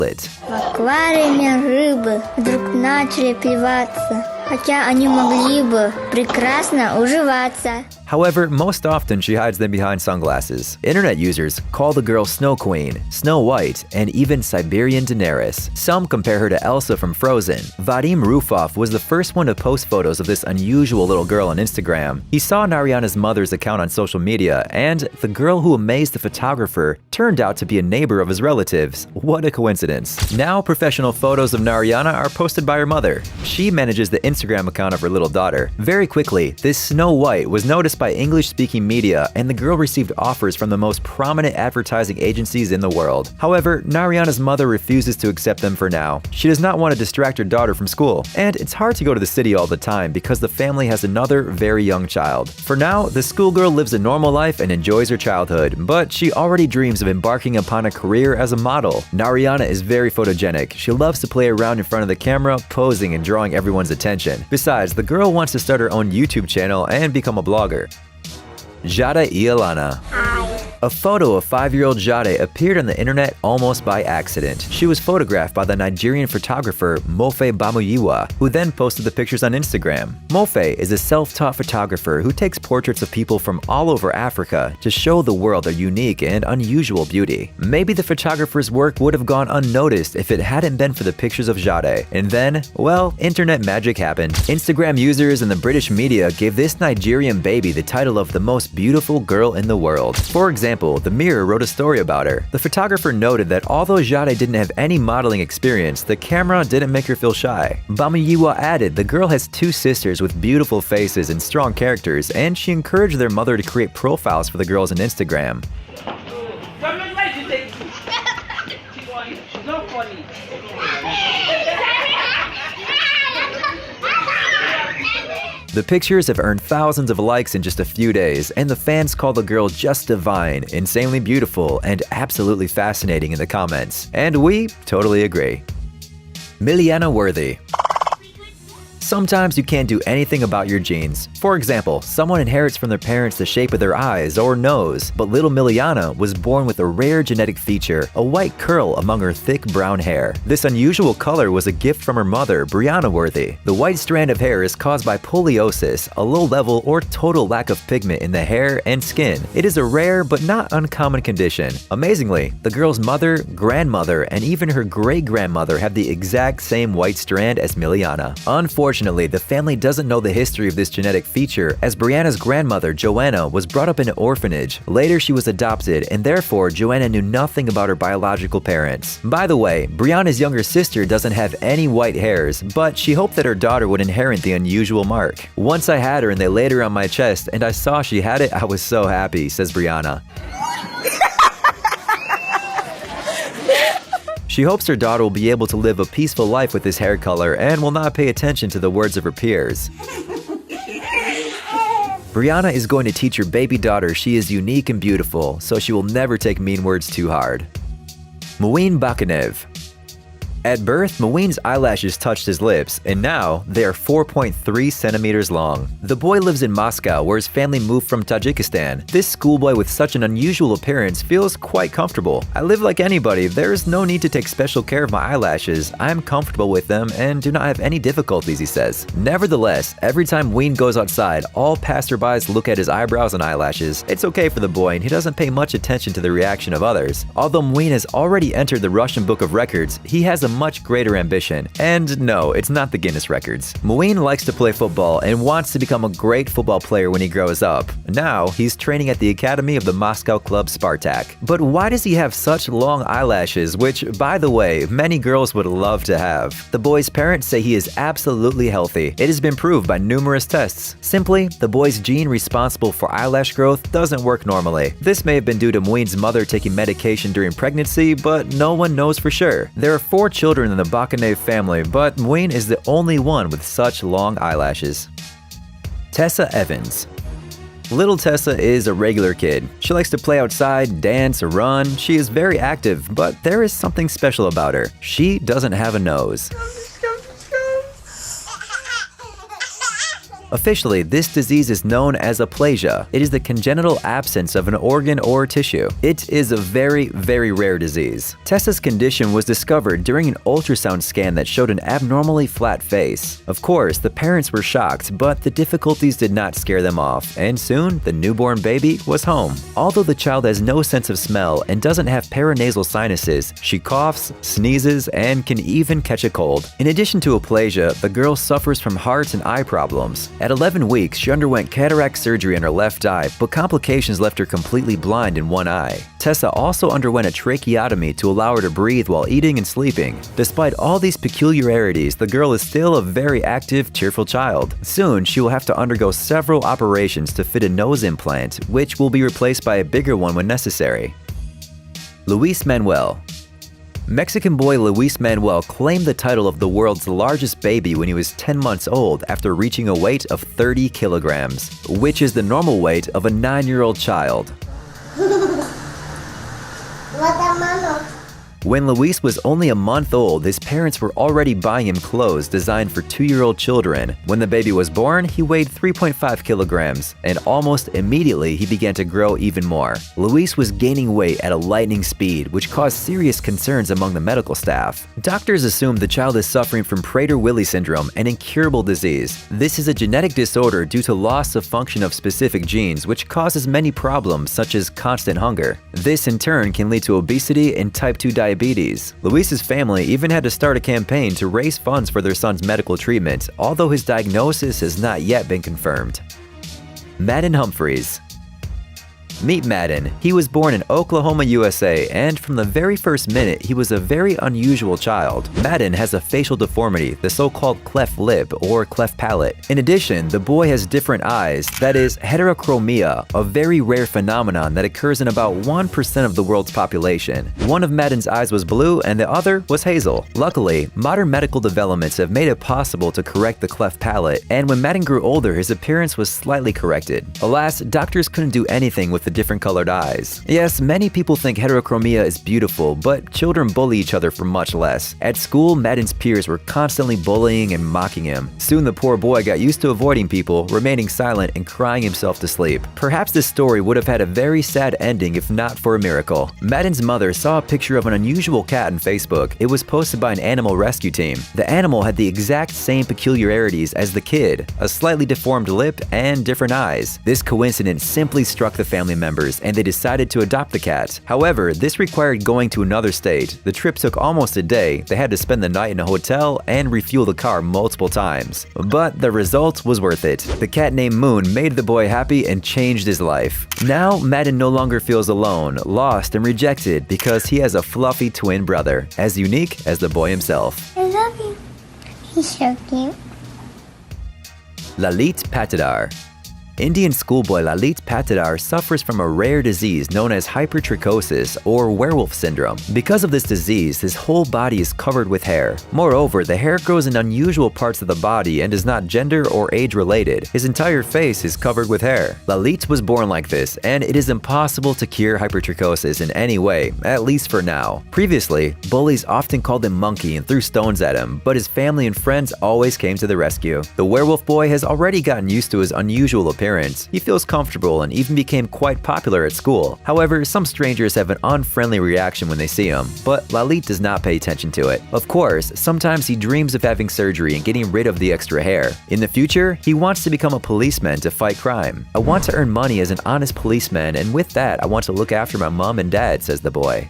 В аквариуме рыбы вдруг начали плеваться, хотя они могли бы прекрасно уживаться. However, most often she hides them behind sunglasses. Internet users call the girl Snow Queen, Snow White, and even Siberian Daenerys. Some compare her to Elsa from Frozen. Vadim Rufov was the first one to post photos of this unusual little girl on Instagram. He saw Narayana's mother's account on social media, and the girl who amazed the photographer turned out to be a neighbor of his relatives. What a coincidence. Now, professional photos of Narayana are posted by her mother. She manages the Instagram account of her little daughter. Very quickly, this Snow White was noticed by English-speaking media, and the girl received offers from the most prominent advertising agencies in the world. However, Narayana's mother refuses to accept them for now. She does not want to distract her daughter from school, and it's hard to go to the city all the time because the family has another very young child. For now, the schoolgirl lives a normal life and enjoys her childhood, but she already dreams of embarking upon a career as a model. Narayana is very photogenic. She loves to play around in front of the camera, posing and drawing everyone's attention. Besides, the girl wants to start her own YouTube channel and become a blogger. Jade Ialana. A photo of 5-year-old Jade appeared on the internet almost by accident. She was photographed by the Nigerian photographer Mofe Bamuyiwa, who then posted the pictures on Instagram. Mofe is a self-taught photographer who takes portraits of people from all over Africa to show the world their unique and unusual beauty. Maybe the photographer's work would have gone unnoticed if it hadn't been for the pictures of Jade. And then, well, internet magic happened. Instagram users and the British media gave this Nigerian baby the title of the most beautiful girl in the world. For example, The Mirror wrote a story about her. The photographer noted that although Jade didn't have any modeling experience, the camera didn't make her feel shy. Bamuyiwa added the girl has 2 sisters with beautiful faces and strong characters, and she encouraged their mother to create profiles for the girls on Instagram. The pictures have earned thousands of likes in just a few days, and the fans call the girl just divine, insanely beautiful, and absolutely fascinating in the comments. And we totally agree. Miliana Worthy. Sometimes you can't do anything about your genes. For example, someone inherits from their parents the shape of their eyes or nose, but little Miliana was born with a rare genetic feature, a white curl among her thick brown hair. This unusual color was a gift from her mother, Brianna Worthy. The white strand of hair is caused by poliosis, a low level or total lack of pigment in the hair and skin. It is a rare but not uncommon condition. Amazingly, the girl's mother, grandmother, and even her great-grandmother have the exact same white strand as Miliana. Unfortunately, the family doesn't know the history of this genetic feature, as Brianna's grandmother, Joanna, was brought up in an orphanage. Later, she was adopted, and therefore, Joanna knew nothing about her biological parents. By the way, Brianna's younger sister doesn't have any white hairs, but she hoped that her daughter would inherit the unusual mark. Once I had her and they laid her on my chest, and I saw she had it, I was so happy, says Brianna. She hopes her daughter will be able to live a peaceful life with this hair color and will not pay attention to the words of her peers. Brianna is going to teach her baby daughter she is unique and beautiful, so she will never take mean words too hard. Muin Bakanev. At birth, Muin's eyelashes touched his lips, and now they are 4.3 centimeters long. The boy lives in Moscow, where his family moved from Tajikistan. This schoolboy with such an unusual appearance feels quite comfortable. I live like anybody, there is no need to take special care of my eyelashes. I am comfortable with them and do not have any difficulties, he says. Nevertheless, every time Muin goes outside, all passerbys look at his eyebrows and eyelashes. It's okay for the boy, and he doesn't pay much attention to the reaction of others. Although Muin has already entered the Russian Book of Records, he has a much greater ambition. And no, it's not the Guinness Records. Muin likes to play football and wants to become a great football player when he grows up. Now, he's training at the academy of the Moscow club Spartak. But why does he have such long eyelashes, which, by the way, many girls would love to have? The boy's parents say he is absolutely healthy. It has been proved by numerous tests. Simply, the boy's gene responsible for eyelash growth doesn't work normally. This may have been due to Muin's mother taking medication during pregnancy, but no one knows for sure. There are 4 children in the Bakanev family, but Muin is the only one with such long eyelashes. Tessa Evans. Little Tessa is a regular kid. She likes to play outside, dance, or run. She is very active, but there is something special about her. She doesn't have a nose. Officially, this disease is known as aplasia. It is the congenital absence of an organ or tissue. It is a very, very rare disease. Tessa's condition was discovered during an ultrasound scan that showed an abnormally flat face. Of course, the parents were shocked, but the difficulties did not scare them off, and soon the newborn baby was home. Although the child has no sense of smell and doesn't have paranasal sinuses, she coughs, sneezes, and can even catch a cold. In addition to aplasia, the girl suffers from heart and eye problems. At 11 weeks, she underwent cataract surgery in her left eye, but complications left her completely blind in one eye. Tessa also underwent a tracheotomy to allow her to breathe while eating and sleeping. Despite all these peculiarities, the girl is still a very active, cheerful child. Soon, she will have to undergo several operations to fit a nose implant, which will be replaced by a bigger one when necessary. Luis Manuel. Mexican boy Luis Manuel claimed the title of the world's largest baby when he was 10 months old after reaching a weight of 30 kilograms, which is the normal weight of a 9-year-old child. When Luis was only a month old, his parents were already buying him clothes designed for 2-year-old children. When the baby was born, he weighed 3.5 kilograms, and almost immediately he began to grow even more. Luis was gaining weight at a lightning speed, which caused serious concerns among the medical staff. Doctors assumed the child is suffering from Prader-Willi syndrome, an incurable disease. This is a genetic disorder due to loss of function of specific genes, which causes many problems such as constant hunger. This in turn can lead to obesity and type 2 diabetes. Luis's family even had to start a campaign to raise funds for their son's medical treatment, although his diagnosis has not yet been confirmed. Madden Humphreys. Meet Madden. He was born in Oklahoma, USA, and from the very first minute, he was a very unusual child. Madden has a facial deformity, the so-called cleft lip or cleft palate. In addition, the boy has different eyes, that is, heterochromia, a very rare phenomenon that occurs in about 1% of the world's population. One of Madden's eyes was blue and the other was hazel. Luckily, modern medical developments have made it possible to correct the cleft palate, and when Madden grew older, his appearance was slightly corrected. Alas, doctors couldn't do anything with the different colored eyes. Yes, many people think heterochromia is beautiful, but children bully each other for much less. At school, Madden's peers were constantly bullying and mocking him. Soon the poor boy got used to avoiding people, remaining silent and crying himself to sleep. Perhaps this story would have had a very sad ending if not for a miracle. Madden's mother saw a picture of an unusual cat on Facebook. It was posted by an animal rescue team. The animal had the exact same peculiarities as the kid, a slightly deformed lip and different eyes. This coincidence simply struck the family members, and they decided to adopt the cat. However, this required going to another state. The trip took almost a day. They had to spend the night in a hotel and refuel the car multiple times. But the result was worth it. The cat named Moon made the boy happy and changed his life. Now, Madden no longer feels alone, lost, and rejected because he has a fluffy twin brother, as unique as the boy himself. I love you. He's so cute. Lalit Patidar. Indian schoolboy Lalit Patidar suffers from a rare disease known as hypertrichosis or werewolf syndrome. Because of this disease, his whole body is covered with hair. Moreover, the hair grows in unusual parts of the body and is not gender or age related. His entire face is covered with hair. Lalit was born like this, and it is impossible to cure hypertrichosis in any way, at least for now. Previously, bullies often called him Monkey and threw stones at him, but his family and friends always came to the rescue. The werewolf boy has already gotten used to his unusual appearance. He feels comfortable and even became quite popular at school. However, some strangers have an unfriendly reaction when they see him, but Lalit does not pay attention to it. Of course, sometimes he dreams of having surgery and getting rid of the extra hair. In the future, he wants to become a policeman to fight crime. I want to earn money as an honest policeman, and with that, I want to look after my mom and dad, says the boy.